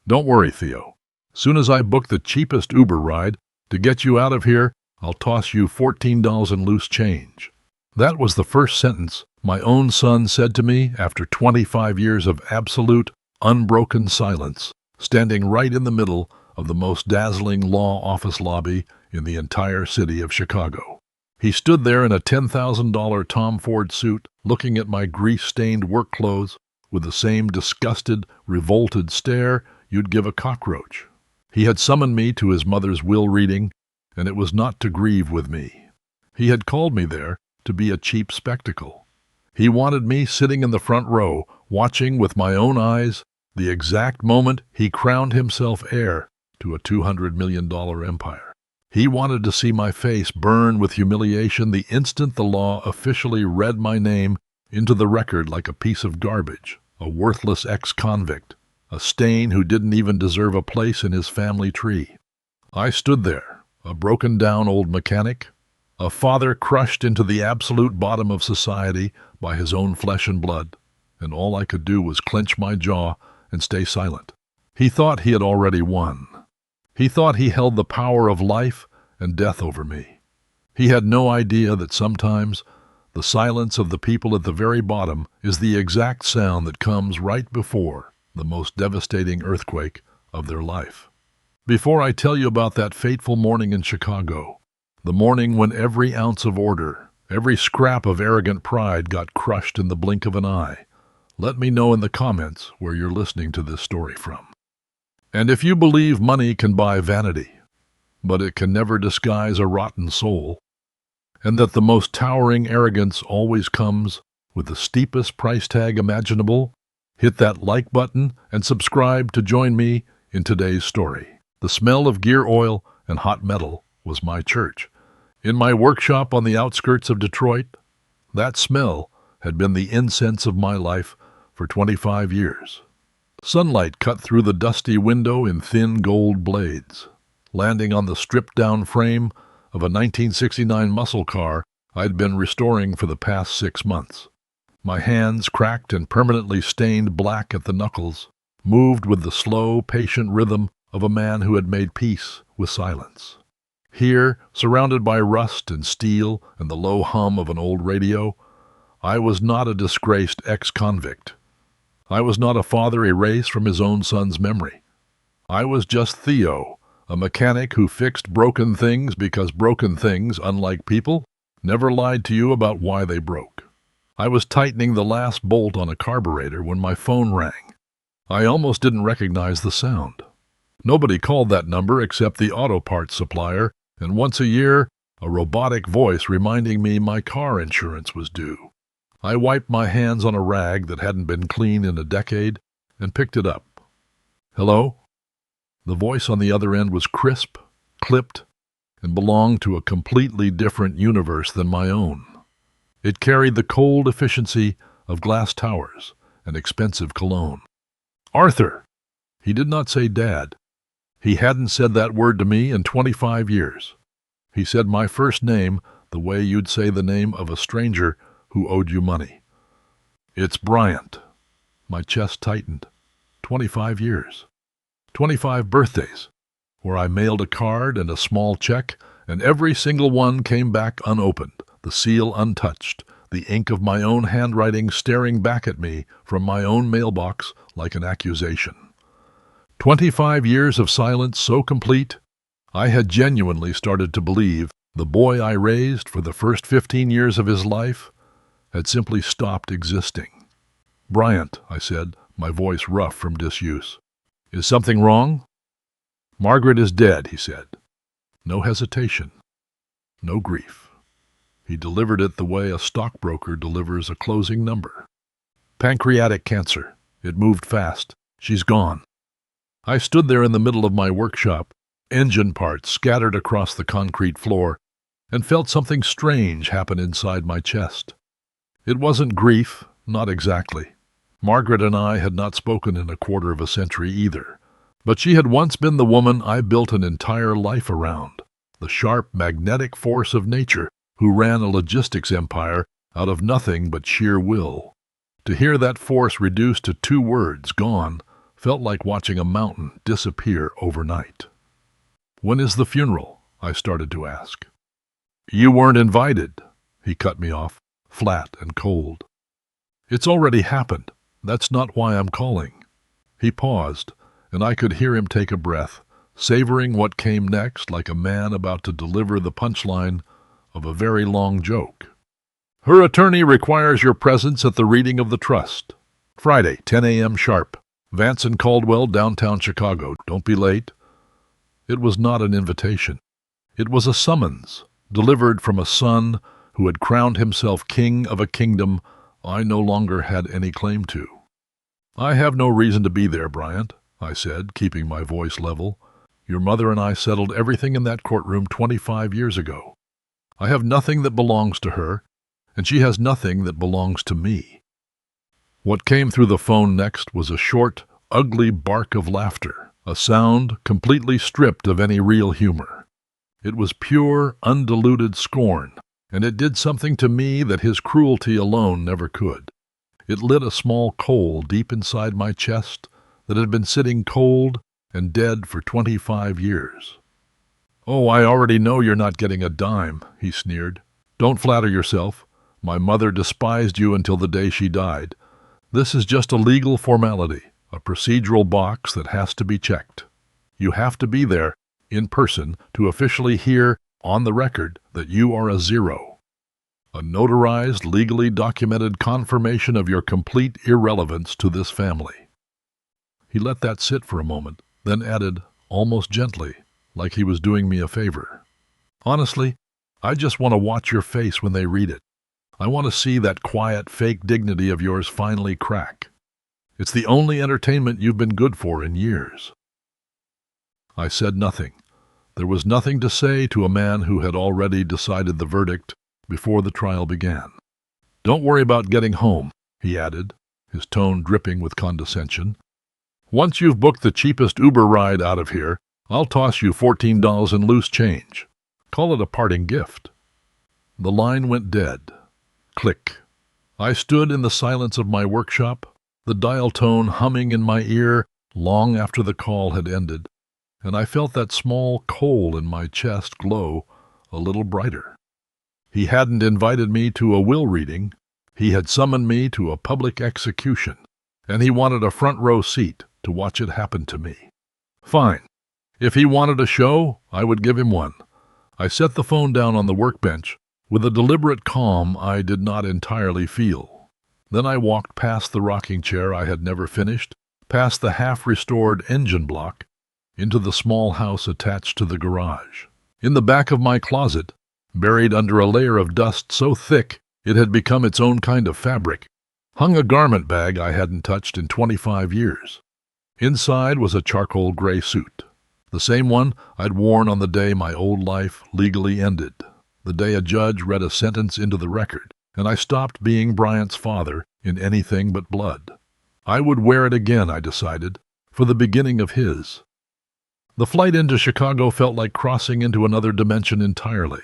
Don't worry, Theo. Soon as I book the cheapest Uber ride to get you out of here, I'll toss you $14 in loose change. That was the first sentence my own son said to me after 25 years of absolute, unbroken silence, standing right in the middle of the most dazzling law office lobby in the entire city of Chicago. He stood there in a $10,000 Tom Ford suit, looking at my grease-stained work clothes with the same disgusted, revolted stare you'd give a cockroach. He had summoned me to his mother's will reading, and it was not to grieve with me. He had called me there to be a cheap spectacle. He wanted me sitting in the front row, watching with my own eyes the exact moment he crowned himself heir to a $200 million empire. He wanted to see my face burn with humiliation the instant the law officially read my name into the record like a piece of garbage, a worthless ex-convict, a stain who didn't even deserve a place in his family tree. I stood there, a broken-down old mechanic, a father crushed into the absolute bottom of society by his own flesh and blood, and all I could do was clench my jaw and stay silent. He thought he had already won. He thought he held the power of life and death over me. He had no idea that sometimes the silence of the people at the very bottom is the exact sound that comes right before the most devastating earthquake of their life. Before I tell you about that fateful morning in Chicago, the morning when every ounce of order, every scrap of arrogant pride got crushed in the blink of an eye, let me know in the comments where you're listening to this story from. And if you believe money can buy vanity, but it can never disguise a rotten soul, and that the most towering arrogance always comes with the steepest price tag imaginable, hit that like button and subscribe to join me in today's story. The smell of gear oil and hot metal was my church. In my workshop on the outskirts of Detroit, that smell had been the incense of my life for 25 years. Sunlight cut through the dusty window in thin gold blades, landing on the stripped-down frame of a 1969 muscle car I'd been restoring for the past 6 months. My hands, cracked and permanently stained black at the knuckles, moved with the slow, patient rhythm of a man who had made peace with silence. Here, surrounded by rust and steel and the low hum of an old radio, I was not a disgraced ex-convict. I was not a father erased from his own son's memory. I was just Theo, a mechanic who fixed broken things because broken things, unlike people, never lied to you about why they broke. I was tightening the last bolt on a carburetor when my phone rang. I almost didn't recognize the sound. Nobody called that number except the auto parts supplier, and once a year, a robotic voice reminding me my car insurance was due. I wiped my hands on a rag that hadn't been cleaned in a decade and picked it up. Hello? The voice on the other end was crisp, clipped, and belonged to a completely different universe than my own. It carried the cold efficiency of glass towers and expensive cologne. Arthur! He did not say Dad. He hadn't said that word to me in 25 years. He said my first name the way you'd say the name of a stranger who owed you money. It's Bryant. My chest tightened. 25 years. 25 birthdays, where I mailed a card and a small check, and every single one came back unopened, the seal untouched, the ink of my own handwriting staring back at me from my own mailbox like an accusation. 25 years of silence so complete, I had genuinely started to believe the boy I raised for the first 15 years of his life had simply stopped existing. Bryant, I said, my voice rough from disuse. Is something wrong? Margaret is dead, he said. No hesitation. No grief. He delivered it the way a stockbroker delivers a closing number. Pancreatic cancer. It moved fast. She's gone. I stood there in the middle of my workshop, engine parts scattered across the concrete floor, and felt something strange happen inside my chest. It wasn't grief, not exactly. Margaret and I had not spoken in a quarter of a century either, but she had once been the woman I built an entire life around, the sharp, magnetic force of nature who ran a logistics empire out of nothing but sheer will. To hear that force reduced to 2 words, gone, felt like watching a mountain disappear overnight. "When is the funeral?" I started to ask. "You weren't invited," he cut me off, flat and cold. "It's already happened. That's not why I'm calling." He paused, and I could hear him take a breath, savoring what came next like a man about to deliver the punchline of a very long joke. "Her attorney requires your presence at the reading of the trust. Friday, 10 a.m. sharp. Vance and Caldwell, downtown Chicago. Don't be late." It was not an invitation. It was a summons, delivered from a son who had crowned himself king of a kingdom I no longer had any claim to. "I have no reason to be there, Bryant," I said, keeping my voice level. "Your mother and I settled everything in that courtroom 25 years ago. I have nothing that belongs to her, and she has nothing that belongs to me." What came through the phone next was a short, ugly bark of laughter, a sound completely stripped of any real humor. It was pure, undiluted scorn, and it did something to me that his cruelty alone never could. It lit a small coal deep inside my chest that had been sitting cold and dead for 25 years. "Oh, I already know you're not getting a dime," he sneered. "Don't flatter yourself. My mother despised you until the day she died. This is just a legal formality, a procedural box that has to be checked. You have to be there, in person, to officially hear, on the record, that you are a zero. A notarized, legally documented confirmation of your complete irrelevance to this family." He let that sit for a moment, then added, almost gently, like he was doing me a favor, "Honestly, I just want to watch your face when they read it. I want to see that quiet, fake dignity of yours finally crack. It's the only entertainment you've been good for in years." I said nothing. There was nothing to say to a man who had already decided the verdict before the trial began. "Don't worry about getting home," he added, his tone dripping with condescension. "Once you've booked the cheapest Uber ride out of here, I'll toss you $14 in loose change. Call it a parting gift." The line went dead. Click. I stood in the silence of my workshop, the dial tone humming in my ear long after the call had ended, and I felt that small coal in my chest glow a little brighter. He hadn't invited me to a will reading. He had summoned me to a public execution, and he wanted a front row seat to watch it happen to me. Fine. If he wanted a show, I would give him one. I set the phone down on the workbench with a deliberate calm I did not entirely feel. Then I walked past the rocking chair I had never finished, past the half-restored engine block, into the small house attached to the garage. In the back of my closet, buried under a layer of dust so thick it had become its own kind of fabric, hung a garment bag I hadn't touched in 25 years. Inside was a charcoal gray suit, the same one I'd worn on the day my old life legally ended, the day a judge read a sentence into the record, and I stopped being Bryant's father in anything but blood. I would wear it again, I decided, for the beginning of his. The flight into Chicago felt like crossing into another dimension entirely.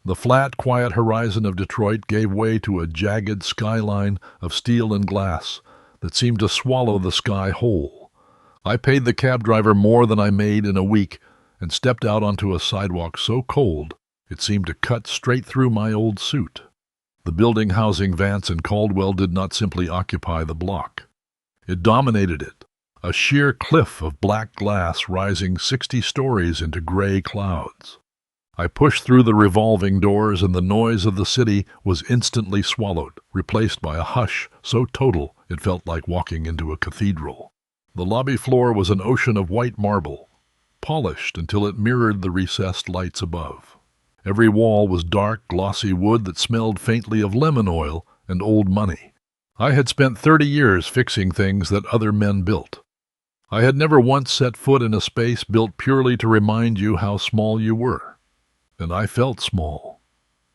The flat, quiet horizon of Detroit gave way to a jagged skyline of steel and glass that seemed to swallow the sky whole. I paid the cab driver more than I made in a week and stepped out onto a sidewalk so cold it seemed to cut straight through my old suit. The building housing Vance and Caldwell did not simply occupy the block. It dominated it, a sheer cliff of black glass rising 60 stories into gray clouds. I pushed through the revolving doors, and the noise of the city was instantly swallowed, replaced by a hush so total it felt like walking into a cathedral. The lobby floor was an ocean of white marble, polished until it mirrored the recessed lights above. Every wall was dark, glossy wood that smelled faintly of lemon oil and old money. I had spent 30 years fixing things that other men built. I had never once set foot in a space built purely to remind you how small you were. And I felt small.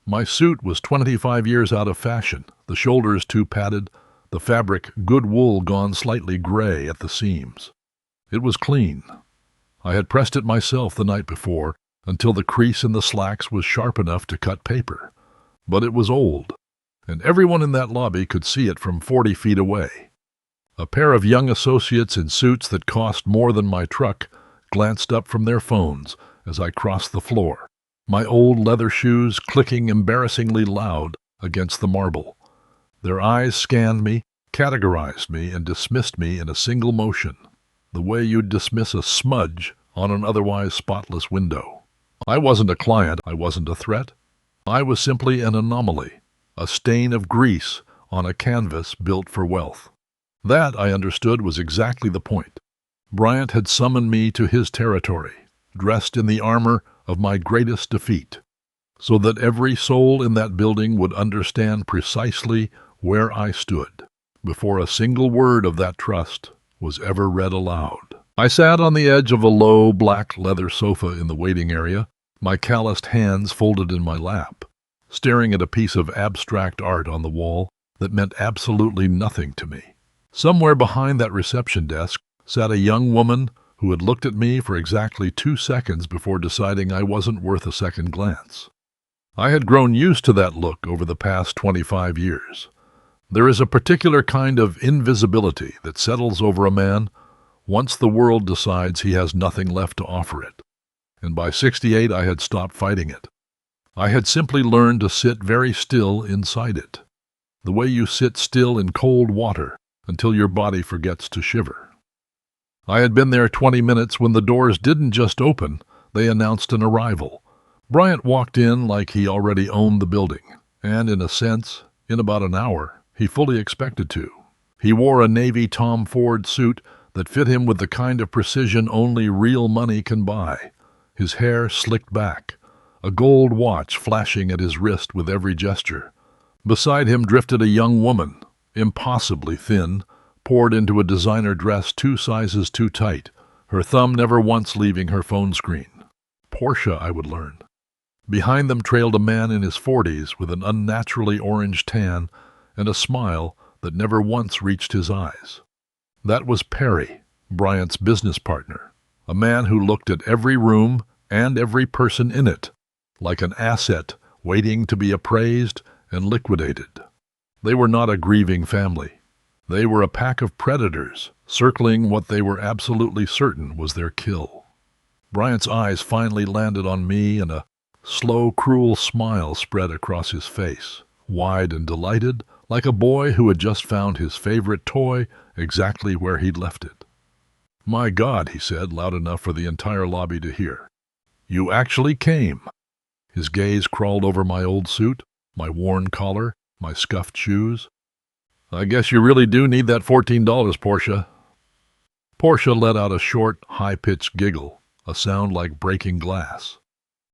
My suit was 25 years out of fashion, the shoulders too padded, the fabric good wool gone slightly gray at the seams. It was clean. I had pressed it myself the night before until the crease in the slacks was sharp enough to cut paper. But it was old, and everyone in that lobby could see it from 40 feet away. A pair of young associates in suits that cost more than my truck glanced up from their phones as I crossed the floor, my old leather shoes clicking embarrassingly loud against the marble. Their eyes scanned me, categorized me, and dismissed me in a single motion, the way you'd dismiss a smudge on an otherwise spotless window. I wasn't a client, I wasn't a threat. I was simply an anomaly, a stain of grease on a canvas built for wealth. That, I understood, was exactly the point. Bryant had summoned me to his territory, dressed in the armor of my greatest defeat, so that every soul in that building would understand precisely where I stood, before a single word of that trust was ever read aloud. I sat on the edge of a low, black leather sofa in the waiting area, my calloused hands folded in my lap, staring at a piece of abstract art on the wall that meant absolutely nothing to me. Somewhere behind that reception desk sat a young woman who had looked at me for exactly 2 seconds before deciding I wasn't worth a second glance. I had grown used to that look over the past 25 years. There is a particular kind of invisibility that settles over a man once the world decides he has nothing left to offer it. And by 68 I had stopped fighting it. I had simply learned to sit very still inside it, the way you sit still in cold water until your body forgets to shiver. I had been there 20 minutes when the doors didn't just open, they announced an arrival. Bryant walked in like he already owned the building, and in a sense, in about an hour, he fully expected to. He wore a navy Tom Ford suit that fit him with the kind of precision only real money can buy, his hair slicked back, a gold watch flashing at his wrist with every gesture. Beside him drifted a young woman, impossibly thin, poured into a designer dress 2 sizes too tight, her thumb never once leaving her phone screen. Portia, I would learn. Behind them trailed a man in his 40s with an unnaturally orange tan and a smile that never once reached his eyes. That was Perry, Bryant's business partner, a man who looked at every room and every person in it like an asset waiting to be appraised and liquidated. They were not a grieving family. They were a pack of predators circling what they were absolutely certain was their kill. Bryant's eyes finally landed on me, and a slow, cruel smile spread across his face, wide and delighted, like a boy who had just found his favorite toy exactly where he'd left it. "My God," he said, loud enough for the entire lobby to hear. "You actually came." His gaze crawled over my old suit, my worn collar, my scuffed shoes. "I guess you really do need that $14, Portia." Portia let out a short, high-pitched giggle, a sound like breaking glass.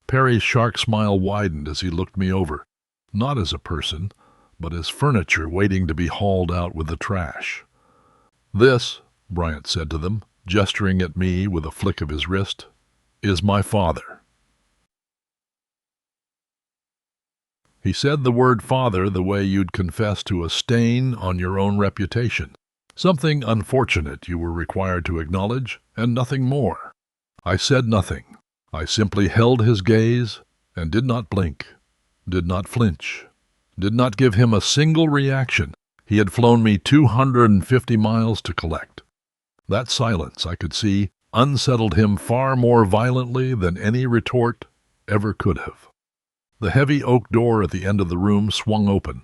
Perry's shark smile widened as he looked me over, not as a person, but as furniture waiting to be hauled out with the trash. "This," Bryant said to them, gesturing at me with a flick of his wrist, "is my father." He said the word father the way you'd confess to a stain on your own reputation, something unfortunate you were required to acknowledge, and nothing more. I said nothing. I simply held his gaze and did not blink, did not flinch, did not give him a single reaction he had flown me 250 miles to collect. That silence, I could see, unsettled him far more violently than any retort ever could have. The heavy oak door at the end of the room swung open,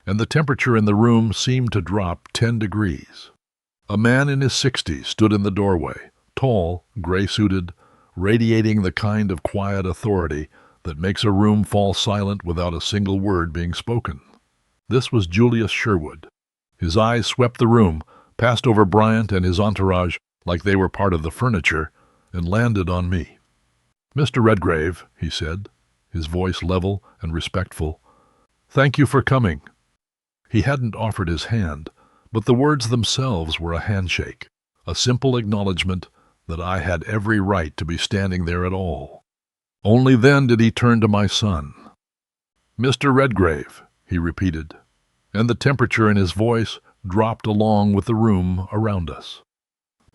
and the temperature in the room seemed to drop 10 degrees. A man in his 60s stood in the doorway, tall, gray-suited, radiating the kind of quiet authority that makes a room fall silent without a single word being spoken. This was Julius Sherwood. His eyes swept the room, passed over Bryant and his entourage like they were part of the furniture, and landed on me. "Mr. Redgrave," he said, his voice level and respectful, "thank you for coming." He hadn't offered his hand, but the words themselves were a handshake, a simple acknowledgement that I had every right to be standing there at all. Only then did he turn to my son. "Mr. Redgrave," he repeated, and the temperature in his voice dropped along with the room around us.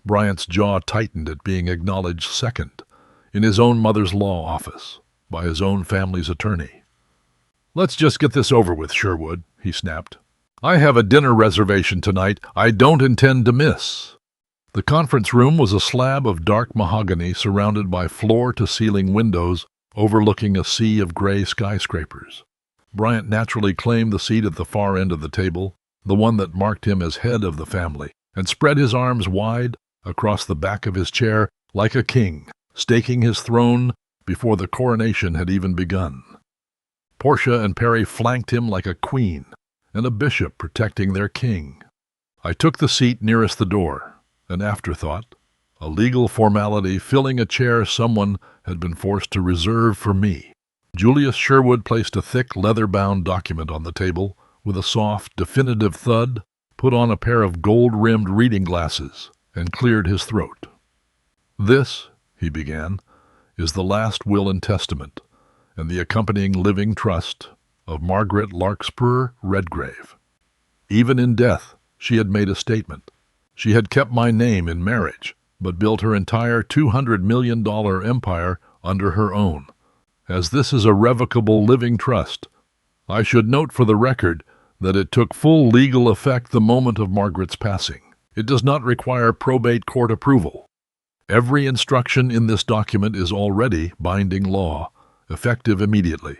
Bryant's jaw tightened at being acknowledged second, in his own mother's law office, by his own family's attorney. "Let's just get this over with, Sherwood," he snapped. I have a dinner reservation tonight I don't intend to miss. The conference room was a slab of dark mahogany surrounded by floor-to-ceiling windows overlooking a sea of gray skyscrapers. Bryant naturally claimed the seat at the far end of the table, the one that marked him as head of the family, and spread his arms wide across the back of his chair like a king, staking his throne before the coronation had even begun. Portia and Perry flanked him like a queen and a bishop protecting their king. I took the seat nearest the door, an afterthought, a legal formality filling a chair someone had been forced to reserve for me. Julius Sherwood placed a thick leather-bound document on the table with a soft, definitive thud, put on a pair of gold-rimmed reading glasses, and cleared his throat. "This," he began, "is the last will and testament, and the accompanying living trust of Margaret Larkspur Redgrave. Even in death, she had made a statement. She had kept my name in marriage, but built her entire $200 million empire under her own. As this is a revocable living trust, I should note for the record that it took full legal effect the moment of Margaret's passing. It does not require probate court approval. Every instruction in this document is already binding law, effective immediately."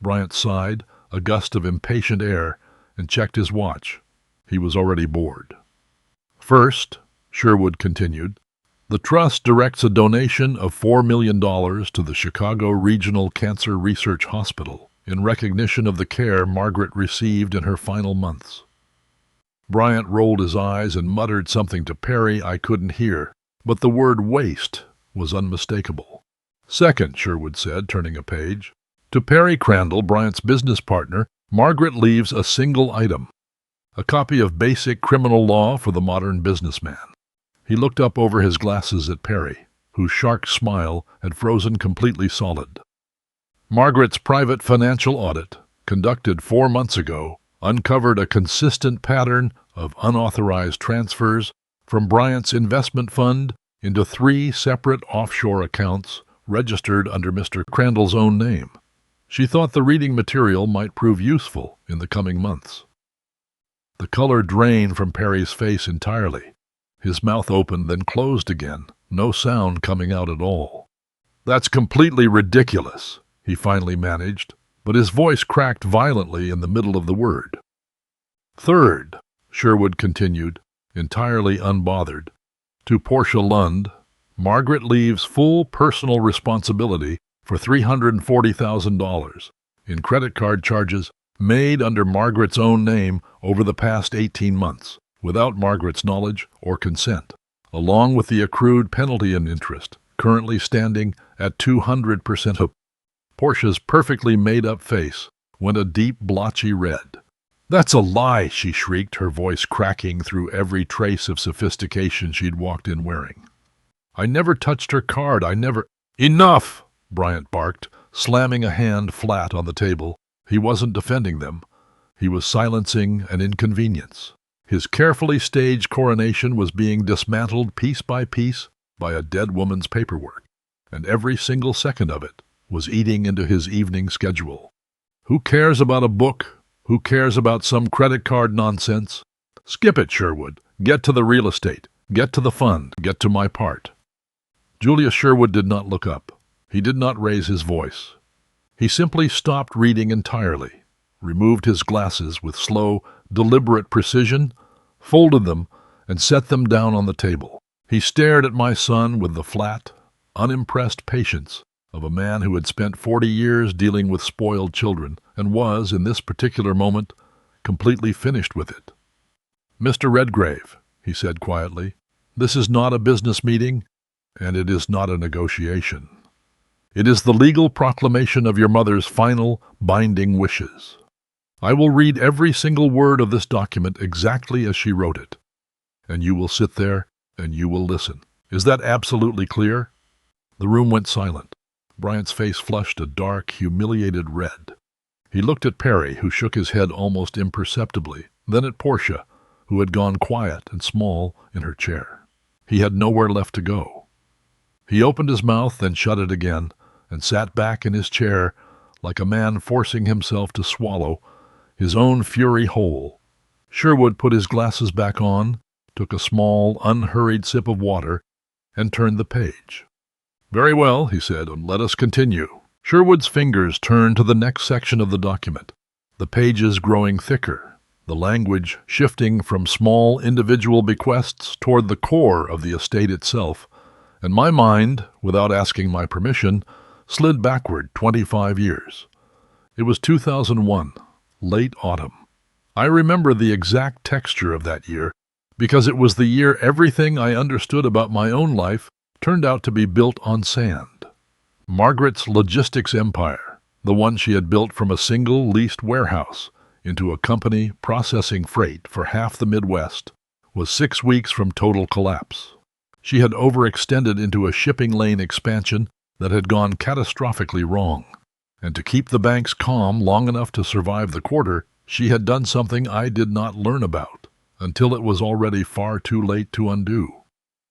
Bryant sighed, a gust of impatient air, and checked his watch. He was already bored. "First," Sherwood continued, "the trust directs a donation of $4 million to the Chicago Regional Cancer Research Hospital in recognition of the care Margaret received in her final months." Bryant rolled his eyes and muttered something to Perry I couldn't hear, but the word waste was unmistakable. "Second," Sherwood said, turning a page, "to Perry Crandall, Bryant's business partner, Margaret leaves a single item, a copy of Basic Criminal Law for the Modern Businessman." He looked up over his glasses at Perry, whose shark smile had frozen completely solid. "Margaret's private financial audit, conducted 4 months ago, uncovered a consistent pattern of unauthorized transfers from Bryant's investment fund into 3 separate offshore accounts registered under Mr. Crandall's own name. She thought the reading material might prove useful in the coming months." The color drained from Perry's face entirely. His mouth opened, then closed again, no sound coming out at all. "That's completely ridiculous," he finally managed, but his voice cracked violently in the middle of the word. "Third," Sherwood continued, entirely unbothered, "to Portia Lund, Margaret leaves full personal responsibility for $340,000 in credit card charges made under Margaret's own name over the past 18 months, without Margaret's knowledge or consent, along with the accrued penalty and interest, currently standing at 200% of." Portia's perfectly made-up face went a deep, blotchy red. "That's a lie," she shrieked, her voice cracking through every trace of sophistication she'd walked in wearing. "I never touched her card, I never—" "Enough!" Bryant barked, slamming a hand flat on the table. He wasn't defending them. He was silencing an inconvenience. His carefully staged coronation was being dismantled piece by piece by a dead woman's paperwork, and every single second of it was eating into his evening schedule. Who cares about a book? Who cares about some credit card nonsense? Skip it, Sherwood. Get to the real estate. Get to the fund. Get to my part. Julius Sherwood did not look up. He did not raise his voice. He simply stopped reading entirely, removed his glasses with slow, deliberate precision, folded them, and set them down on the table. He stared at my son with the flat, unimpressed patience of a man who had spent 40 years dealing with spoiled children and was, in this particular moment, completely finished with it. "Mr. Redgrave," he said quietly, "this is not a business meeting, and it is not a negotiation. It is the legal proclamation of your mother's final, binding wishes. I will read every single word of this document exactly as she wrote it, and you will sit there and you will listen. Is that absolutely clear?" The room went silent. Bryant's face flushed a dark, humiliated red. He looked at Perry, who shook his head almost imperceptibly, then at Portia, who had gone quiet and small in her chair. He had nowhere left to go. He opened his mouth, then shut it again, and sat back in his chair like a man forcing himself to swallow, his own fury whole. Sherwood put his glasses back on, took a small, unhurried sip of water, and turned the page. "Very well," he said, "and let us continue." Sherwood's fingers turned to the next section of the document, the pages growing thicker, the language shifting from small individual bequests toward the core of the estate itself, and my mind, without asking my permission, slid backward 25 years. It was 2001, late autumn. I remember the exact texture of that year because it was the year everything I understood about my own life turned out to be built on sand. Margaret's logistics empire, the one she had built from a single leased warehouse into a company processing freight for half the Midwest, was 6 weeks from total collapse. She had overextended into a shipping lane expansion that had gone catastrophically wrong. And to keep the banks calm long enough to survive the quarter, she had done something I did not learn about until it was already far too late to undo.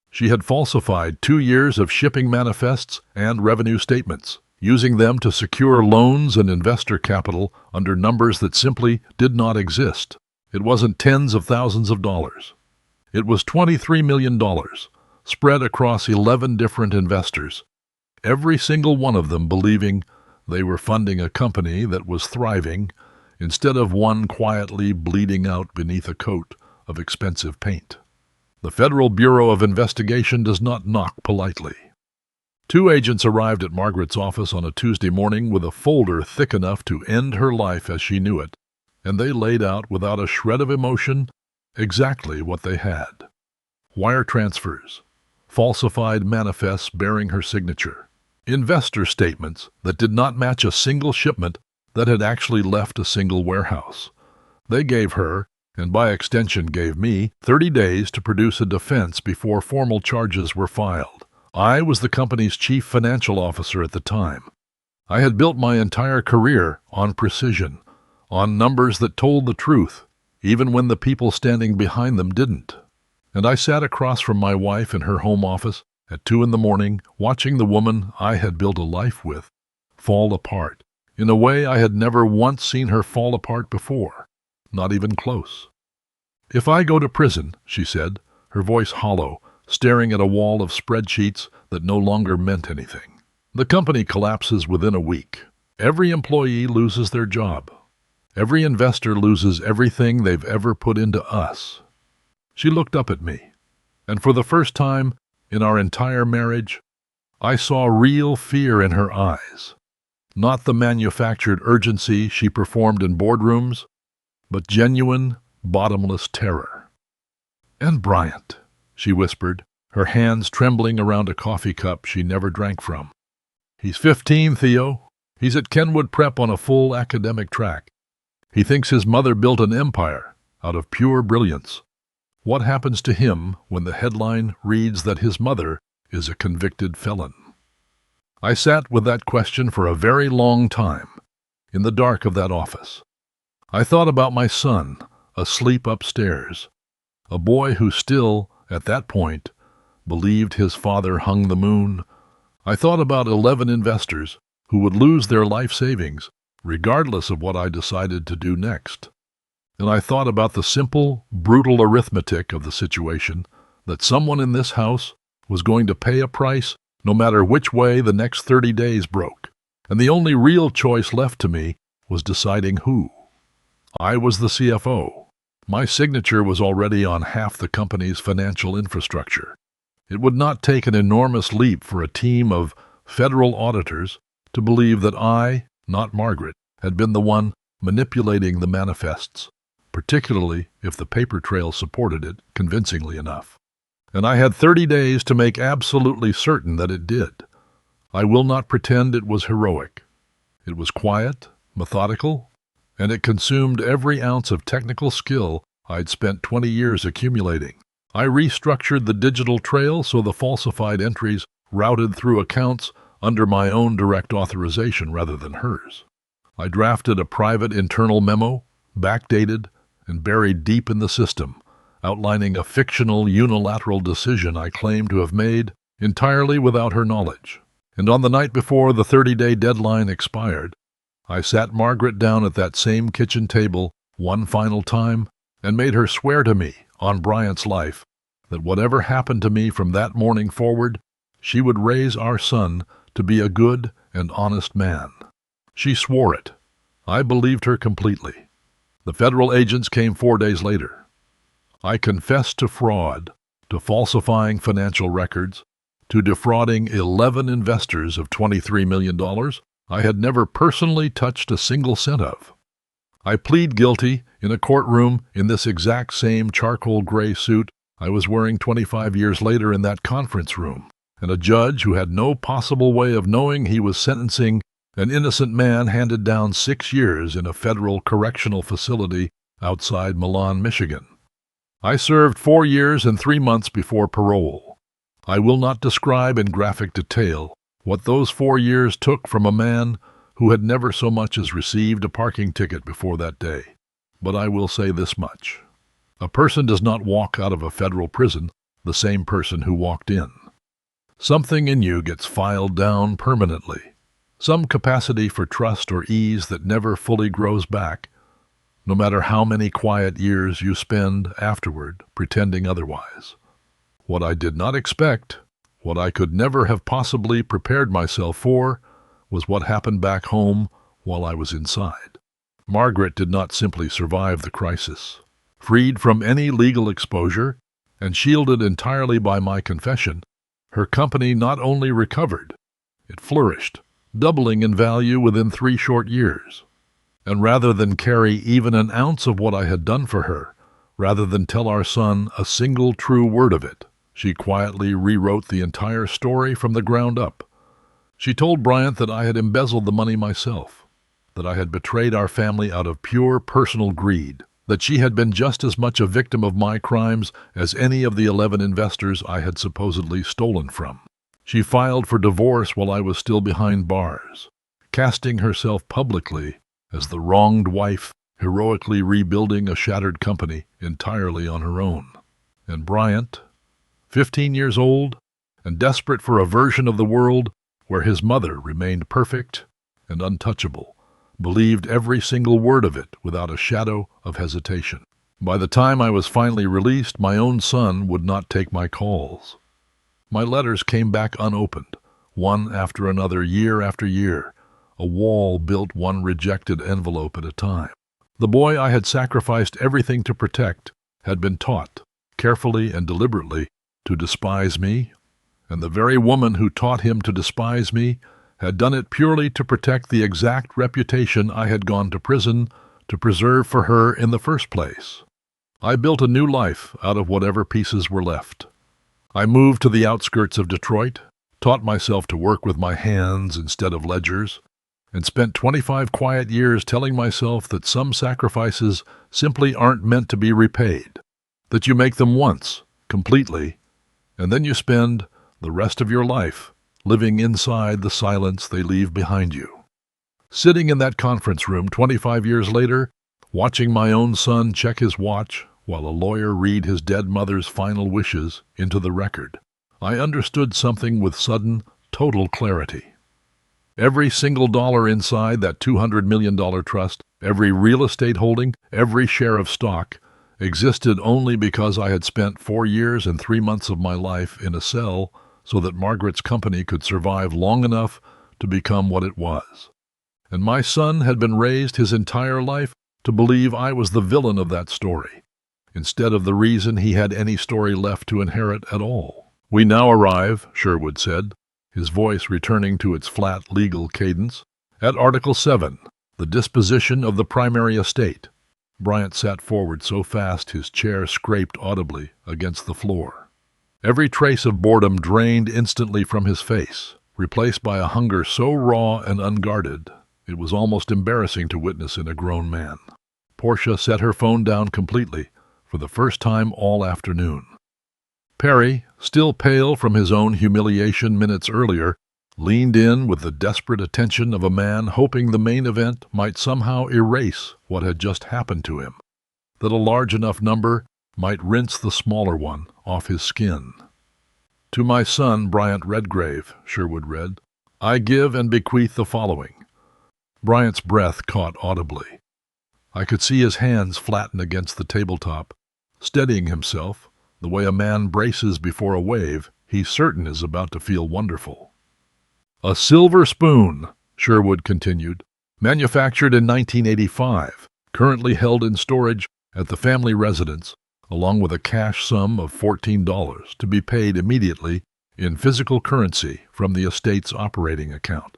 She had falsified 2 years of shipping manifests and revenue statements, using them to secure loans and investor capital under numbers that simply did not exist. It wasn't tens of thousands of dollars. It was $23 million, spread across 11 different investors, every single one of them believing they were funding a company that was thriving instead of one quietly bleeding out beneath a coat of expensive paint. The Federal Bureau of Investigation does not knock politely. 2 agents arrived at Margaret's office on a Tuesday morning with a folder thick enough to end her life as she knew it, and they laid out without a shred of emotion exactly what they had. Wire transfers, falsified manifests bearing her signature, investor statements that did not match a single shipment that had actually left a single warehouse. They gave her, and by extension gave me, 30 days to produce a defense before formal charges were filed. I was the company's chief financial officer at the time. I had built my entire career on precision, on numbers that told the truth, even when the people standing behind them didn't. And I sat across from my wife in her home office at 2 a.m, watching the woman I had built a life with fall apart in a way I had never once seen her fall apart before, not even close. "If I go to prison," she said, her voice hollow, staring at a wall of spreadsheets that no longer meant anything, "the company collapses within a week. Every employee loses their job. Every investor loses everything they've ever put into us." She looked up at me, and for the first time in our entire marriage, I saw real fear in her eyes. Not the manufactured urgency she performed in boardrooms, but genuine, bottomless terror. "And Bryant," she whispered, her hands trembling around a coffee cup she never drank from. "He's 15, Theo. He's at Kenwood Prep on a full academic track. He thinks his mother built an empire out of pure brilliance. What happens to him when the headline reads that his mother is a convicted felon?" I sat with that question for a very long time, in the dark of that office. I thought about my son, asleep upstairs, a boy who still, at that point, believed his father hung the moon. I thought about 11 investors who would lose their life savings, regardless of what I decided to do next. And I thought about the simple, brutal arithmetic of the situation, that someone in this house was going to pay a price no matter which way the next 30 days broke, and the only real choice left to me was deciding who. I was the CFO. My signature was already on half the company's financial infrastructure. It would not take an enormous leap for a team of federal auditors to believe that I, not Margaret, had been the one manipulating the manifests, particularly if the paper trail supported it convincingly enough. And I had 30 days to make absolutely certain that it did. I will not pretend it was heroic. It was quiet, methodical, and it consumed every ounce of technical skill I'd spent 20 years accumulating. I restructured the digital trail so the falsified entries routed through accounts under my own direct authorization rather than hers. I drafted a private internal memo, backdated and buried deep in the system, outlining a fictional unilateral decision I claimed to have made entirely without her knowledge. And on the night before the 30-day deadline expired, I sat Margaret down at that same kitchen table one final time and made her swear to me, on Bryant's life, that whatever happened to me from that morning forward, she would raise our son to be a good and honest man. She swore it. I believed her completely. The federal agents came 4 days later. I confessed to fraud, to falsifying financial records, to defrauding 11 investors of $23 million I had never personally touched a single cent of. I plead guilty in a courtroom in this exact same charcoal gray suit I was wearing 25 years later in that conference room, and a judge who had no possible way of knowing he was sentencing an innocent man handed down 6 years in a federal correctional facility outside Milan, Michigan. I served 4 years and 3 months before parole. I will not describe in graphic detail what those 4 years took from a man who had never so much as received a parking ticket before that day. But I will say this much. A person does not walk out of a federal prison the same person who walked in. Something in you gets filed down permanently. Some capacity for trust or ease that never fully grows back, no matter how many quiet years you spend afterward pretending otherwise. What I did not expect, what I could never have possibly prepared myself for, was what happened back home while I was inside. Margaret did not simply survive the crisis. Freed from any legal exposure and shielded entirely by my confession, her company not only recovered, it flourished, doubling in value within 3 short years. And rather than carry even an ounce of what I had done for her, rather than tell our son a single true word of it, she quietly rewrote the entire story from the ground up. She told Bryant that I had embezzled the money myself, that I had betrayed our family out of pure personal greed, that she had been just as much a victim of my crimes as any of the 11 investors I had supposedly stolen from. She filed for divorce while I was still behind bars, casting herself publicly as the wronged wife, heroically rebuilding a shattered company entirely on her own. And Bryant, 15 years old and desperate for a version of the world where his mother remained perfect and untouchable, believed every single word of it without a shadow of hesitation. By the time I was finally released, my own son would not take my calls. My letters came back unopened, one after another, year after year, a wall built one rejected envelope at a time. The boy I had sacrificed everything to protect had been taught, carefully and deliberately, to despise me, and the very woman who taught him to despise me had done it purely to protect the exact reputation I had gone to prison to preserve for her in the first place. I built a new life out of whatever pieces were left. I moved to the outskirts of Detroit, taught myself to work with my hands instead of ledgers, and spent 25 quiet years telling myself that some sacrifices simply aren't meant to be repaid, that you make them once, completely, and then you spend the rest of your life living inside the silence they leave behind you. Sitting in that conference room 25 years later, watching my own son check his watch while a lawyer read his dead mother's final wishes into the record, I understood something with sudden, total clarity. Every single dollar inside that $200 million trust, every real estate holding, every share of stock, existed only because I had spent 4 years and 3 months of my life in a cell so that Margaret's company could survive long enough to become what it was. And my son had been raised his entire life to believe I was the villain of that story, instead of the reason he had any story left to inherit at all. "We now arrive," Sherwood said, his voice returning to its flat legal cadence, "at Article 7, the disposition of the primary estate." Bryant sat forward so fast his chair scraped audibly against the floor. Every trace of boredom drained instantly from his face, replaced by a hunger so raw and unguarded it was almost embarrassing to witness in a grown man. Portia set her phone down completely, for the first time all afternoon. Perry, still pale from his own humiliation minutes earlier, leaned in with the desperate attention of a man hoping the main event might somehow erase what had just happened to him, that a large enough number might rinse the smaller one off his skin. "To my son, Bryant Redgrave," Sherwood read, "I give and bequeath the following." Bryant's breath caught audibly. I could see his hands flatten against the tabletop, steadying himself, the way a man braces before a wave he's certain is about to feel wonderful. "A silver spoon," Sherwood continued, "manufactured in 1985, currently held in storage at the family residence, along with a cash sum of $14 to be paid immediately in physical currency from the estate's operating account."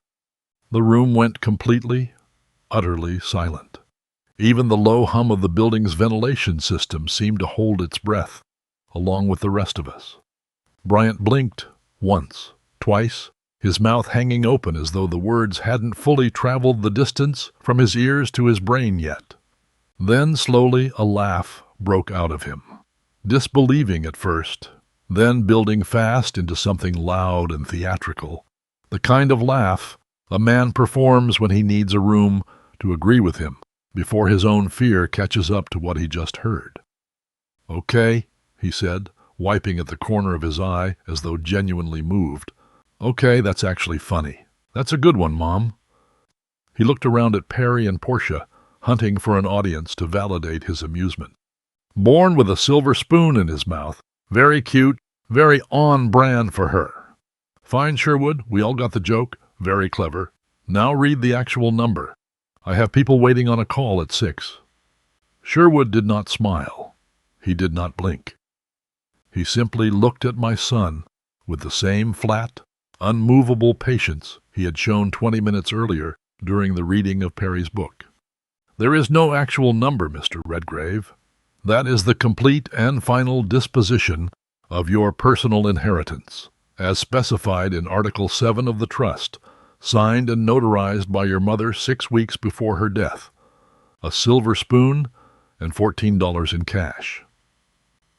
The room went completely, utterly silent. Even the low hum of the building's ventilation system seemed to hold its breath, along with the rest of us. Bryant blinked once, twice, his mouth hanging open as though the words hadn't fully traveled the distance from his ears to his brain yet. Then slowly a laugh broke out of him, disbelieving at first, then building fast into something loud and theatrical, the kind of laugh a man performs when he needs a room to agree with him before his own fear catches up to what he just heard. "Okay," he said, wiping at the corner of his eye as though genuinely moved. "Okay, that's actually funny. That's a good one, Mom." He looked around at Perry and Portia, hunting for an audience to validate his amusement. Born with a silver spoon in his mouth. Very cute, very on-brand for her. "Fine, Sherwood, we all got the joke. Very clever. Now read the actual number. I have people waiting on a call at 6. Sherwood did not smile. He did not blink. He simply looked at my son with the same flat, unmovable patience he had shown 20 minutes earlier during the reading of Perry's book. "There is no actual number, Mr. Redgrave. That is the complete and final disposition of your personal inheritance, as specified in Article 7 of the Trust, signed and notarized by your mother 6 weeks before her death. A silver spoon and $14 in cash."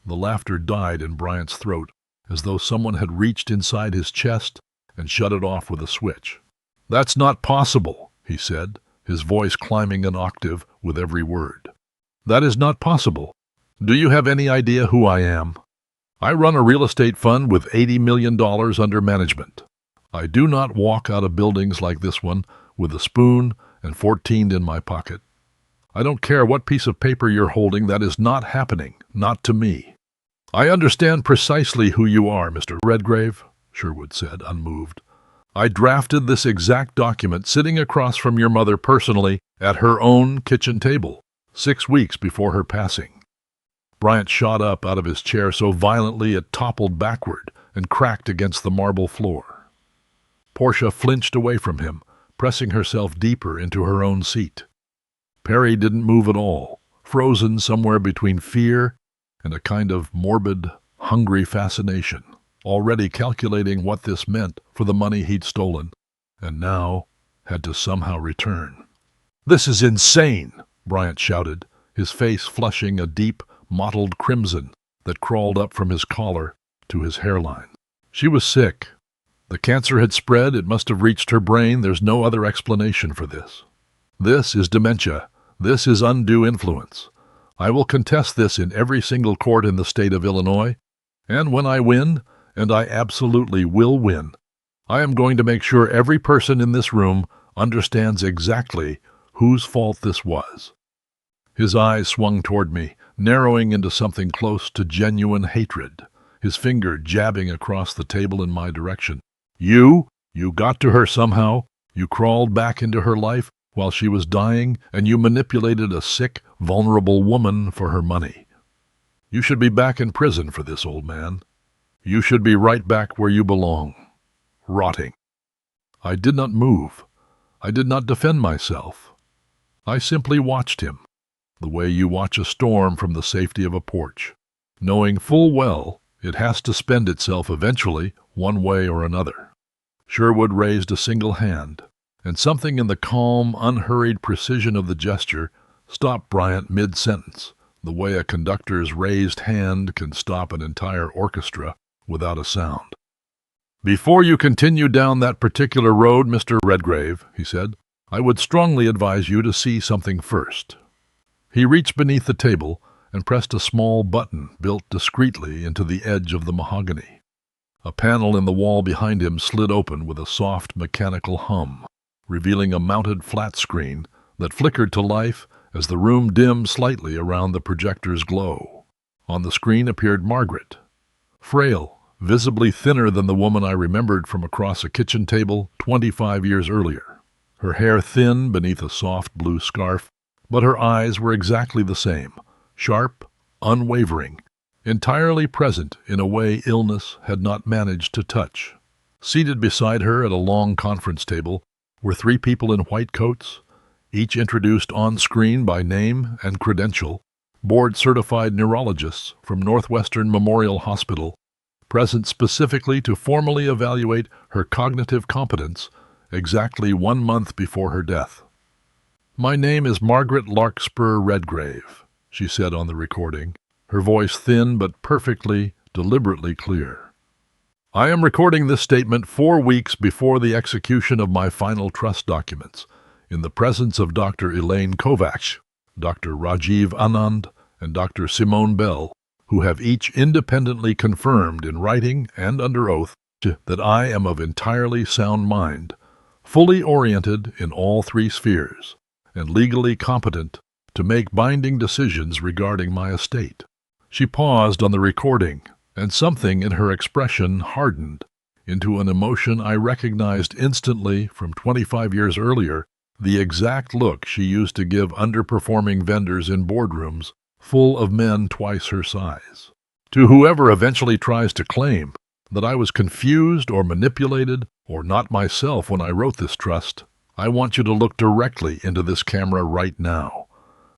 The laughter died in Bryant's throat, as though someone had reached inside his chest and shut it off with a switch. "That's not possible," he said, his voice climbing an octave with every word. "That is not possible. Do you have any idea who I am? I run a real estate fund with $80 million under management. I do not walk out of buildings like this one with a spoon and 14 in my pocket. I don't care what piece of paper you're holding, that is not happening, not to me." "I understand precisely who you are, Mr. Redgrave," Sherwood said, unmoved. "I drafted this exact document sitting across from your mother personally at her own kitchen table, 6 weeks before her passing." Bryant shot up out of his chair so violently it toppled backward and cracked against the marble floor. Portia flinched away from him, pressing herself deeper into her own seat. Perry didn't move at all, frozen somewhere between fear and a kind of morbid, hungry fascination, already calculating what this meant for the money he'd stolen, and now had to somehow return. "This is insane!" Bryant shouted, his face flushing a deep, mottled crimson that crawled up from his collar to his hairline. She was sick. The cancer had spread, it must have reached her brain, there's no other explanation for this. This is dementia. This is undue influence. I will contest this in every single court in the state of Illinois, and when I win, and I absolutely will win, I am going to make sure every person in this room understands exactly whose fault this was. His eyes swung toward me, narrowing into something close to genuine hatred, his finger jabbing across the table in my direction. You got to her somehow. You crawled back into her life while she was dying, and you manipulated a sick, vulnerable woman for her money. You should be back in prison for this, old man. You should be right back where you belong, rotting. I did not move. I did not defend myself. I simply watched him, the way you watch a storm from the safety of a porch, knowing full well it has to spend itself eventually, one way or another. Sherwood raised a single hand, and something in the calm, unhurried precision of the gesture stopped Bryant mid-sentence, the way a conductor's raised hand can stop an entire orchestra without a sound. "Before you continue down that particular road, Mr. Redgrave," he said, "I would strongly advise you to see something first." He reached beneath the table and pressed a small button built discreetly into the edge of the mahogany. A panel in the wall behind him slid open with a soft mechanical hum, revealing a mounted flat screen that flickered to life as the room dimmed slightly around the projector's glow. On the screen appeared Margaret, frail, visibly thinner than the woman I remembered from across a kitchen table 25 years earlier. Her hair thin beneath a soft blue scarf, but her eyes were exactly the same, sharp, unwavering, entirely present in a way illness had not managed to touch. Seated beside her at a long conference table were three people in white coats, each introduced on screen by name and credential, board-certified neurologists from Northwestern Memorial Hospital, present specifically to formally evaluate her cognitive competence exactly 1 month before her death. "My name is Margaret Larkspur Redgrave," she said on the recording, her voice thin but perfectly, deliberately clear. "I am recording this statement 4 weeks before the execution of my final trust documents, in the presence of Dr. Elaine Kovacs, Dr. Rajiv Anand, and Dr. Simone Bell, who have each independently confirmed in writing and under oath that I am of entirely sound mind, fully oriented in all 3 spheres, and legally competent to make binding decisions regarding my estate." She paused on the recording, and something in her expression hardened into an emotion I recognized instantly from 25 years earlier, the exact look she used to give underperforming vendors in boardrooms full of men twice her size. To whoever eventually tries to claim that I was confused or manipulated or not myself when I wrote this trust, I want you to look directly into this camera right now.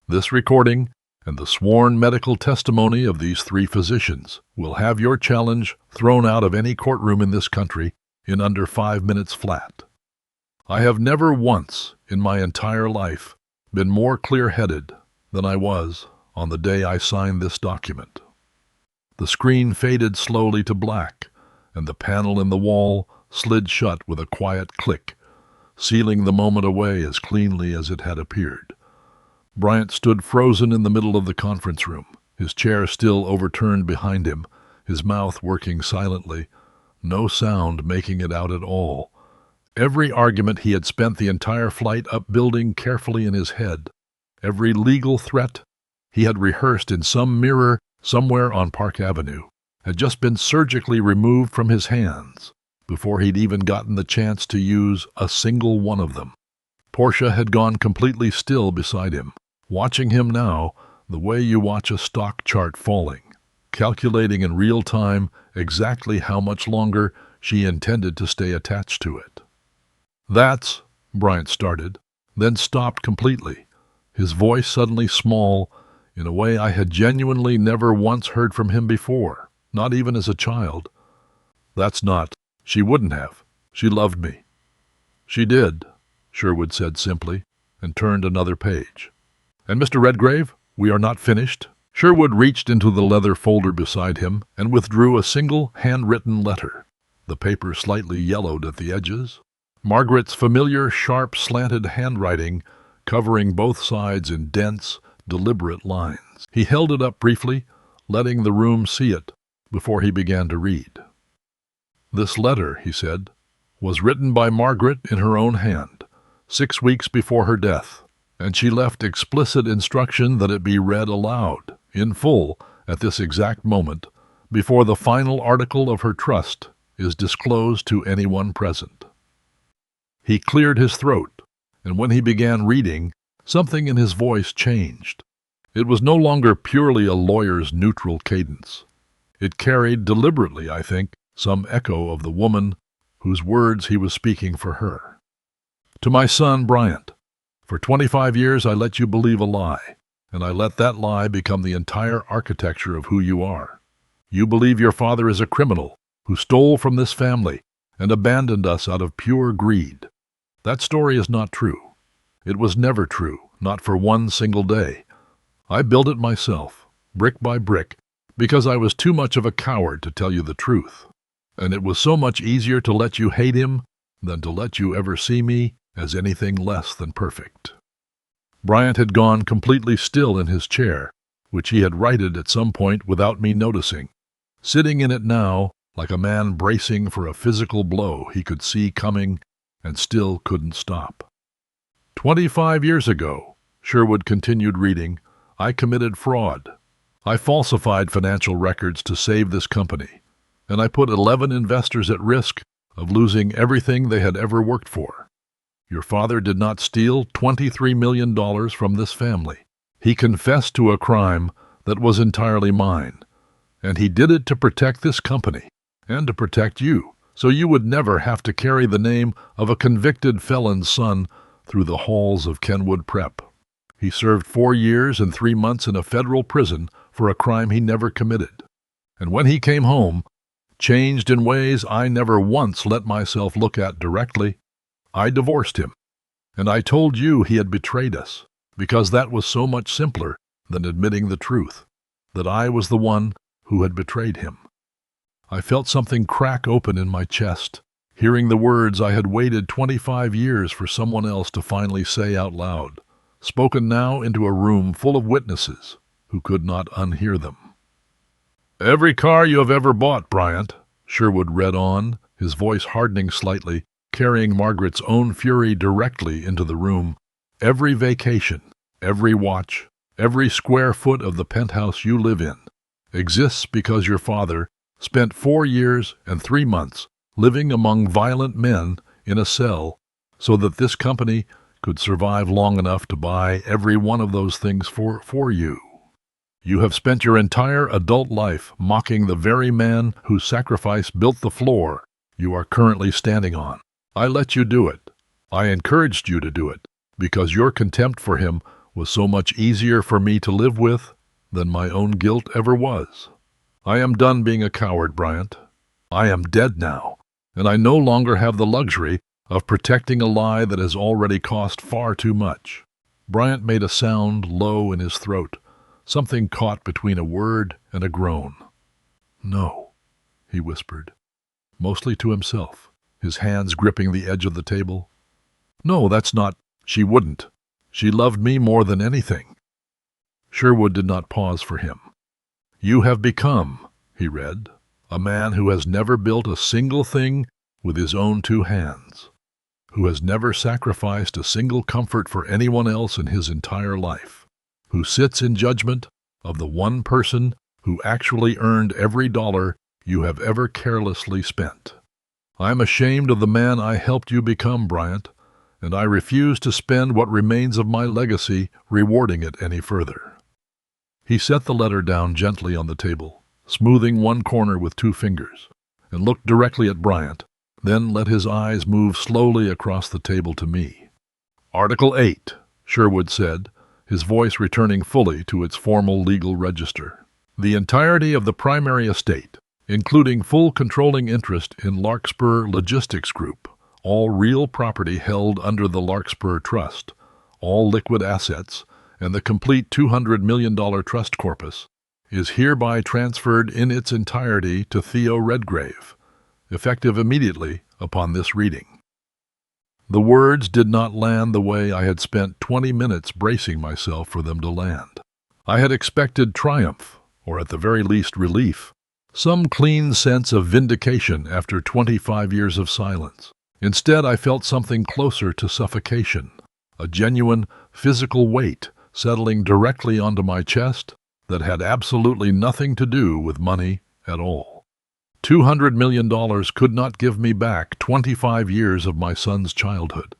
This recording and the sworn medical testimony of these 3 physicians will have your challenge thrown out of any courtroom in this country in under 5 minutes flat. I have never once in my entire life been more clear-headed than I was on the day I signed this document. The screen faded slowly to black, and the panel in the wall slid shut with a quiet click, sealing the moment away as cleanly as it had appeared. Bryant stood frozen in the middle of the conference room, his chair still overturned behind him, his mouth working silently, no sound making it out at all. Every argument he had spent the entire flight upbuilding carefully in his head, every legal threat he had rehearsed in some mirror somewhere on Park Avenue, had just been surgically removed from his hands before he'd even gotten the chance to use a single one of them. Portia had gone completely still beside him, watching him now the way you watch a stock chart falling, calculating in real time exactly how much longer she intended to stay attached to it. "That's," Bryant started, then stopped completely, his voice suddenly small in a way I had genuinely never once heard from him before, not even as a child. "That's not. She wouldn't have. She loved me." "She did," Sherwood said simply, and turned another page. "And Mr. Redgrave, we are not finished." Sherwood reached into the leather folder beside him and withdrew a single handwritten letter, the paper slightly yellowed at the edges. Margaret's familiar, sharp, slanted handwriting covering both sides in dense, deliberate lines. He held it up briefly, letting the room see it, before he began to read. "This letter," he said, "was written by Margaret in her own hand, 6 weeks before her death, and she left explicit instruction that it be read aloud, in full, at this exact moment, before the final article of her trust is disclosed to anyone present." He cleared his throat, and when he began reading, something in his voice changed. It was no longer purely a lawyer's neutral cadence. It carried, deliberately, I think, some echo of the woman whose words he was speaking for her. "To my son, Bryant, for 25 years I let you believe a lie, and I let that lie become the entire architecture of who you are. You believe your father is a criminal who stole from this family and abandoned us out of pure greed. That story is not true. It was never true, not for one single day. I built it myself, brick by brick, because I was too much of a coward to tell you the truth. And it was so much easier to let you hate him than to let you ever see me as anything less than perfect." Bryant had gone completely still in his chair, which he had righted at some point without me noticing, sitting in it now like a man bracing for a physical blow he could see coming and still couldn't stop. 25 years ago, Sherwood continued reading, I committed fraud. I falsified financial records to save this company, and I put 11 investors at risk of losing everything they had ever worked for. Your father did not steal $23 million from this family. He confessed to a crime that was entirely mine, and he did it to protect this company and to protect you, so you would never have to carry the name of a convicted felon's son through the halls of Kenwood Prep. He served 4 years and 3 months in a federal prison for a crime he never committed. And when he came home, changed in ways I never once let myself look at directly, I divorced him. And I told you he had betrayed us, because that was so much simpler than admitting the truth, that I was the one who had betrayed him. I felt something crack open in my chest, hearing the words I had waited 25 years for someone else to finally say out loud, spoken now into a room full of witnesses who could not unhear them. Every car you have ever bought, Bryant, Sherwood read on, his voice hardening slightly, carrying Margaret's own fury directly into the room. Every vacation, every watch, every square foot of the penthouse you live in exists because your father spent 4 years and 3 months living among violent men in a cell so that this company could survive long enough to buy every one of those things for you. You have spent your entire adult life mocking the very man whose sacrifice built the floor you are currently standing on. I let you do it. I encouraged you to do it, because your contempt for him was so much easier for me to live with than my own guilt ever was. I am done being a coward, Bryant. I am dead now, and I no longer have the luxury of protecting a lie that has already cost far too much. Bryant made a sound low in his throat, something caught between a word and a groan. No, he whispered, mostly to himself, his hands gripping the edge of the table. No, that's not. She wouldn't. She loved me more than anything. Sherwood did not pause for him. You have become, he read, a man who has never built a single thing with his own 2 hands, who has never sacrificed a single comfort for anyone else in his entire life, who sits in judgment of the one person who actually earned every dollar you have ever carelessly spent. I am ashamed of the man I helped you become, Bryant, and I refuse to spend what remains of my legacy rewarding it any further. He set the letter down gently on the table, smoothing one corner with 2 fingers, and looked directly at Bryant, then let his eyes move slowly across the table to me. Article 8, Sherwood said, his voice returning fully to its formal legal register. The entirety of the primary estate, including full controlling interest in Larkspur Logistics Group, all real property held under the Larkspur Trust, all liquid assets, and the complete $200 million trust corpus, is hereby transferred in its entirety to Theo Redgrave, effective immediately upon this reading. The words did not land the way I had spent 20 minutes bracing myself for them to land. I had expected triumph, or at the very least relief, some clean sense of vindication after 25 years of silence. Instead, I felt something closer to suffocation, a genuine physical weight settling directly onto my chest that had absolutely nothing to do with money at all. $200 million could not give me back 25 years of my son's childhood.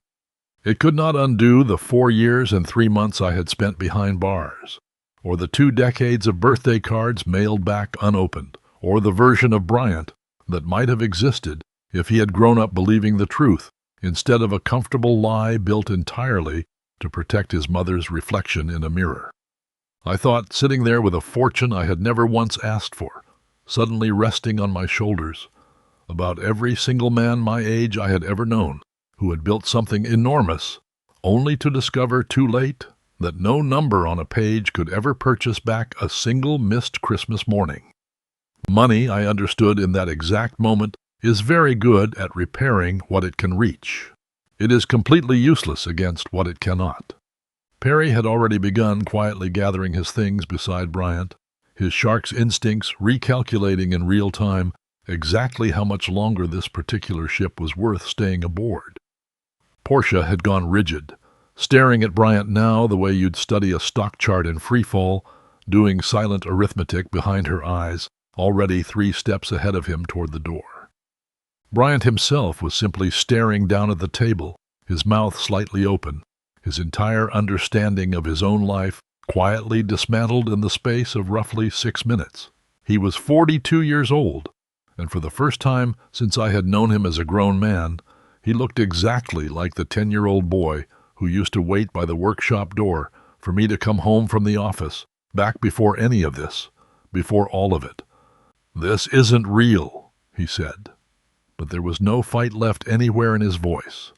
It could not undo the 4 years and 3 months I had spent behind bars, or the 2 decades of birthday cards mailed back unopened, or the version of Bryant that might have existed if he had grown up believing the truth instead of a comfortable lie built entirely to protect his mother's reflection in a mirror. I thought, sitting there with a fortune I had never once asked for, suddenly resting on my shoulders, about every single man my age I had ever known who had built something enormous, only to discover too late that no number on a page could ever purchase back a single missed Christmas morning. Money, I understood in that exact moment, is very good at repairing what it can reach. It is completely useless against what it cannot. Perry had already begun quietly gathering his things beside Bryant, his shark's instincts recalculating in real time exactly how much longer this particular ship was worth staying aboard. Portia had gone rigid, staring at Bryant now the way you'd study a stock chart in freefall, doing silent arithmetic behind her eyes, already 3 steps ahead of him toward the door. Bryant himself was simply staring down at the table, his mouth slightly open, his entire understanding of his own life quietly dismantled in the space of roughly 6 minutes. He was 42 years old, and for the first time since I had known him as a grown man, he looked exactly like the 10-year-old boy who used to wait by the workshop door for me to come home from the office, back before any of this, before all of it. "This isn't real," he said, but there was no fight left anywhere in his voice.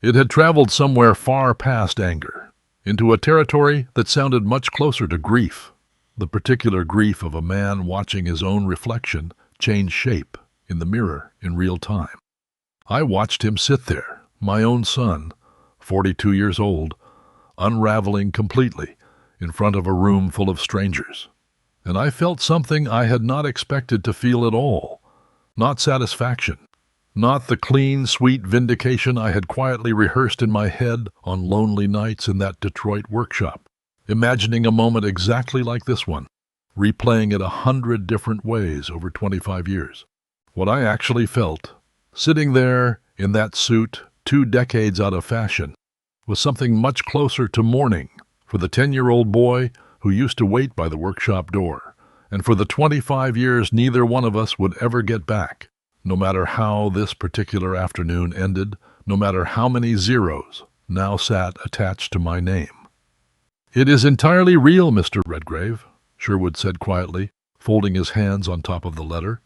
It had traveled somewhere far past anger, into a territory that sounded much closer to grief, the particular grief of a man watching his own reflection change shape in the mirror in real time. I watched him sit there, my own son, 42 years old, unraveling completely in front of a room full of strangers. And I felt something I had not expected to feel at all. Not satisfaction. Not the clean, sweet vindication I had quietly rehearsed in my head on lonely nights in that Detroit workshop, imagining a moment exactly like this one, replaying it 100 different ways over 25 years. What I actually felt, sitting there in that suit 2 decades out of fashion, was something much closer to mourning for the 10-year-old boy who used to wait by the workshop door, and for the 25 years neither one of us would ever get back, no matter how this particular afternoon ended, no matter how many zeros now sat attached to my name. "It is entirely real, Mr. Redgrave," Sherwood said quietly, folding his hands on top of the letter.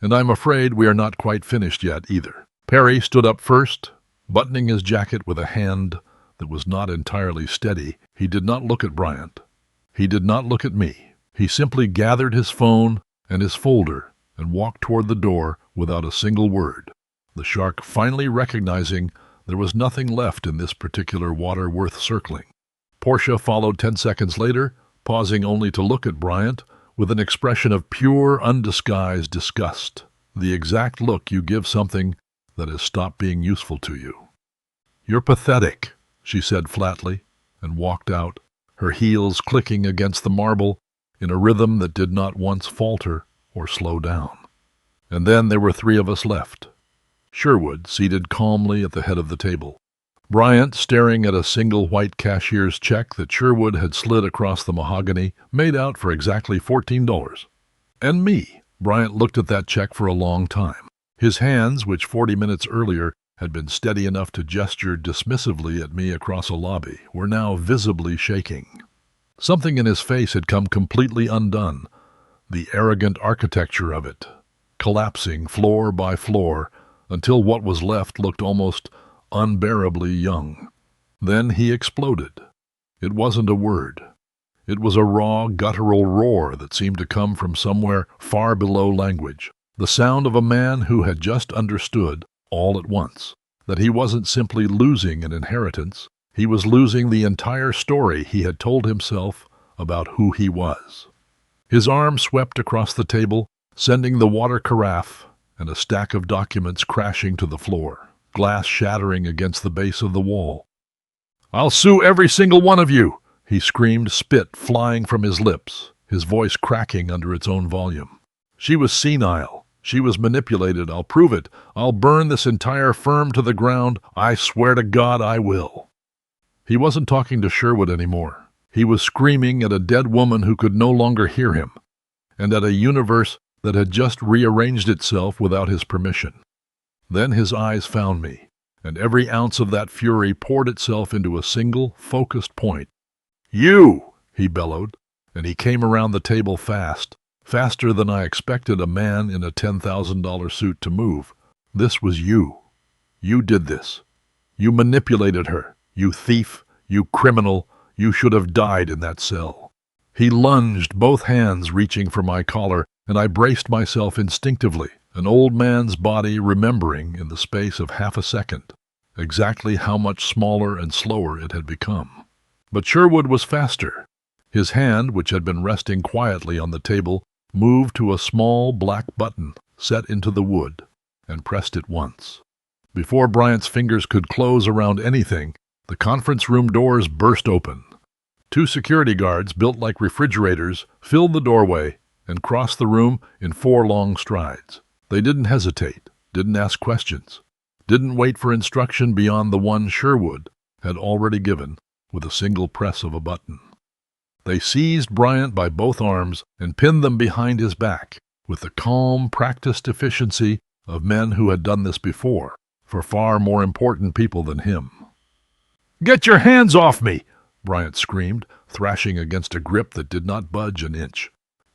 "And I'm afraid we are not quite finished yet, either." Perry stood up first, buttoning his jacket with a hand that was not entirely steady. He did not look at Bryant. He did not look at me. He simply gathered his phone and his folder and walked toward the door without a single word, the shark finally recognizing there was nothing left in this particular water worth circling. Portia followed 10 seconds later, pausing only to look at Bryant with an expression of pure, undisguised disgust, the exact look you give something that has stopped being useful to you. "You're pathetic," she said flatly, and walked out, her heels clicking against the marble in a rhythm that did not once falter or slow down. And then there were 3 of us left. Sherwood seated calmly at the head of the table, Bryant staring at a single white cashier's check that Sherwood had slid across the mahogany, made out for exactly $14. And me. Bryant looked at that check for a long time. His hands, which 40 minutes earlier had been steady enough to gesture dismissively at me across a lobby, were now visibly shaking. Something in his face had come completely undone, the arrogant architecture of it, collapsing floor by floor until what was left looked almost unbearably young. Then he exploded. It wasn't a word. It was a raw, guttural roar that seemed to come from somewhere far below language, the sound of a man who had just understood, all at once, that he wasn't simply losing an inheritance, he was losing the entire story he had told himself about who he was. His arm swept across the table, sending the water carafe and a stack of documents crashing to the floor, glass shattering against the base of the wall. "I'll sue every single one of you!" he screamed, spit flying from his lips, his voice cracking under its own volume. "She was senile. She was manipulated. I'll prove it. I'll burn this entire firm to the ground. I swear to God I will." He wasn't talking to Sherwood anymore. He was screaming at a dead woman who could no longer hear him, and at a universe that had just rearranged itself without his permission. Then his eyes found me, and every ounce of that fury poured itself into a single, focused point. "You!" he bellowed, and he came around the table fast, faster than I expected a man in a $10,000 suit to move. "This was you. You did this. You manipulated her. You thief. You criminal. You should have died in that cell." He lunged, both hands reaching for my collar, and I braced myself instinctively, an old man's body remembering, in the space of half a second, exactly how much smaller and slower it had become. But Sherwood was faster. His hand, which had been resting quietly on the table, moved to a small black button set into the wood, and pressed it once. Before Bryant's fingers could close around anything, The conference room doors burst open. Two security guards, built like refrigerators, filled the doorway and crossed the room in 4 long strides. They didn't hesitate, didn't ask questions, didn't wait for instruction beyond the one Sherwood had already given with a single press of a button. They seized Bryant by both arms and pinned them behind his back with the calm, practiced efficiency of men who had done this before for far more important people than him. "Get your hands off me!" Bryant screamed, thrashing against a grip that did not budge an inch.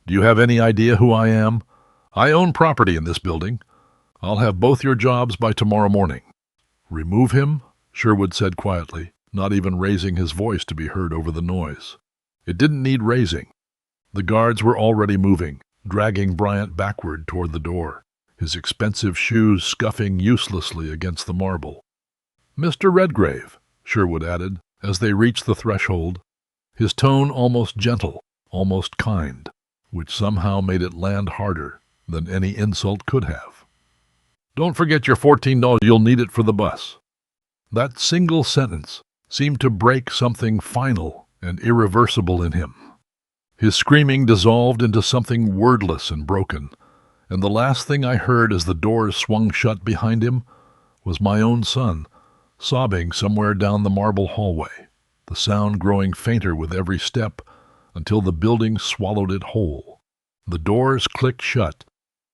"Do you have any idea who I am? I own property in this building. I'll have both your jobs by tomorrow morning." "Remove him," Sherwood said quietly, not even raising his voice to be heard over the noise. It didn't need raising. The guards were already moving, dragging Bryant backward toward the door, his expensive shoes scuffing uselessly against the marble. "Mr. Redgrave," Sherwood added, as they reached the threshold, his tone almost gentle, almost kind, which somehow made it land harder than any insult could have. "Don't forget your $14. You'll need it for the bus." That single sentence seemed to break something final and irreversible in him. His screaming dissolved into something wordless and broken, and the last thing I heard as the doors swung shut behind him was my own son, sobbing somewhere down the marble hallway, the sound growing fainter with every step until the building swallowed it whole. The doors clicked shut,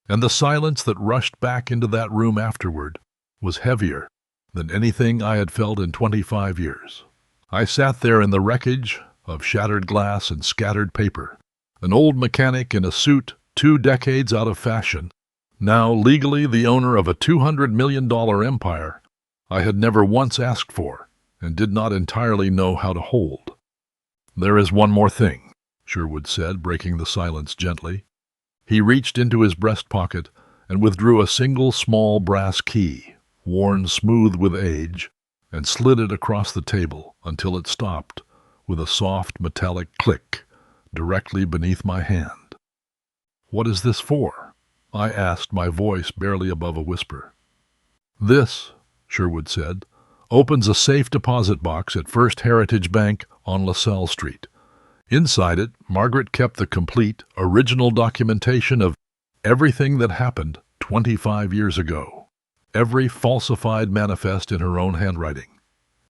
and the silence that rushed back into that room afterward was heavier than anything I had felt in 25 years. I sat there in the wreckage of shattered glass and scattered paper, an old mechanic in a suit 2 decades out of fashion, now legally the owner of a $200 million empire I had never once asked for and did not entirely know how to hold. "There is one more thing," Sherwood said, breaking the silence gently. He reached into his breast pocket and withdrew a single small brass key, worn smooth with age, and slid it across the table until it stopped with a soft metallic click directly beneath my hand. "What is this for?" I asked, my voice barely above a whisper. "This," Sherwood said, "opens a safe deposit box at First Heritage Bank on LaSalle Street. Inside it, Margaret kept the complete, original documentation of everything that happened 25 years ago. Every falsified manifest in her own handwriting.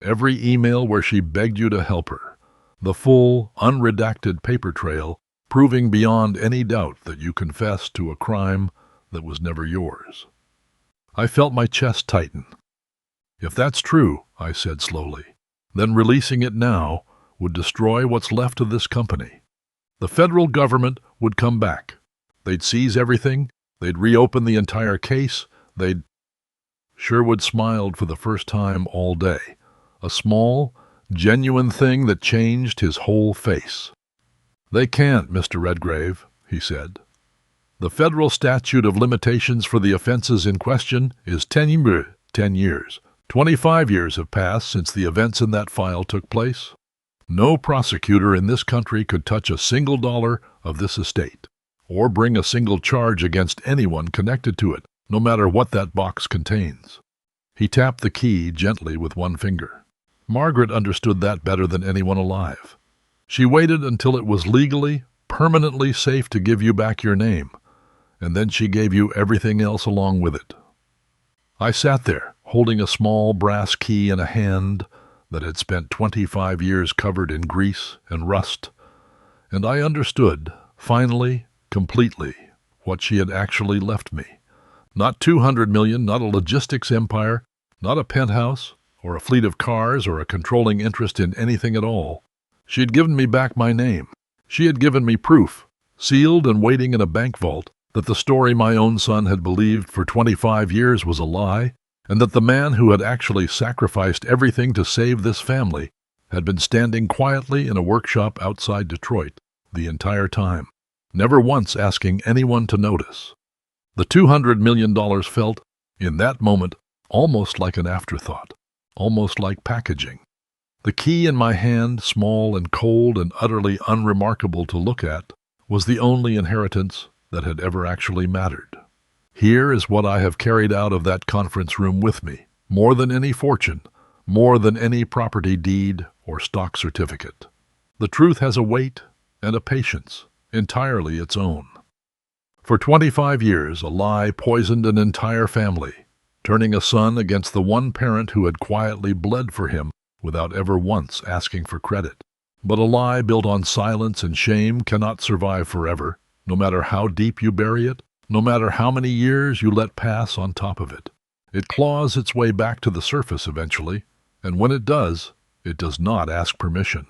Every email where she begged you to help her. The full, unredacted paper trail proving beyond any doubt that you confessed to a crime that was never yours." I felt my chest tighten. "If that's true," I said slowly, "then releasing it now would destroy what's left of this company. The federal government would come back. They'd seize everything. They'd reopen the entire case. They'd—" Sherwood smiled for the first time all day, a small, genuine thing that changed his whole face. "They can't, Mr. Redgrave," he said. "The federal statute of limitations for the offenses in question is 10 years. 25 years have passed since the events in that file took place. No prosecutor in this country could touch a single dollar of this estate, or bring a single charge against anyone connected to it, no matter what that box contains." He tapped the key gently with one finger. "Margaret understood that better than anyone alive. She waited until it was legally, permanently safe to give you back your name, and then she gave you everything else along with it." I sat there, holding a small brass key in a hand that had spent 25 years covered in grease and rust, and I understood, finally, completely, what she had actually left me. Not 200 million, not a logistics empire, not a penthouse, or a fleet of cars, or a controlling interest in anything at all. She had given me back my name. She had given me proof, sealed and waiting in a bank vault, that the story my own son had believed for 25 years was a lie, and that the man who had actually sacrificed everything to save this family had been standing quietly in a workshop outside Detroit the entire time, never once asking anyone to notice. The $200 million felt, in that moment, almost like an afterthought, almost like packaging. The key in my hand, small and cold and utterly unremarkable to look at, was the only inheritance that had ever actually mattered. Here is what I have carried out of that conference room with me, more than any fortune, more than any property deed or stock certificate. The truth has a weight and a patience entirely its own. For 25 years, a lie poisoned an entire family, turning a son against the one parent who had quietly bled for him without ever once asking for credit. But a lie built on silence and shame cannot survive forever, no matter how deep you bury it, no matter how many years you let pass on top of it. It claws its way back to the surface eventually, and when it does not ask permission.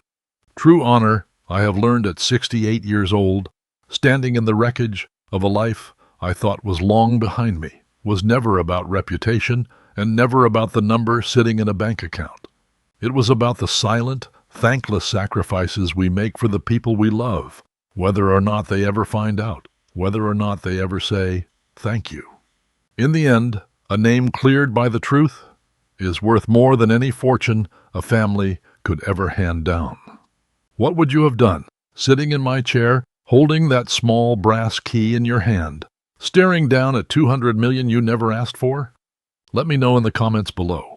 True honor, I have learned at 68 years old, standing in the wreckage of a life I thought was long behind me, was never about reputation and never about the number sitting in a bank account. It was about the silent, thankless sacrifices we make for the people we love, whether or not they ever find out, whether or not they ever say, thank you. In the end, a name cleared by the truth is worth more than any fortune a family could ever hand down. What would you have done, sitting in my chair, holding that small brass key in your hand, staring down at 200 million you never asked for? Let me know in the comments below.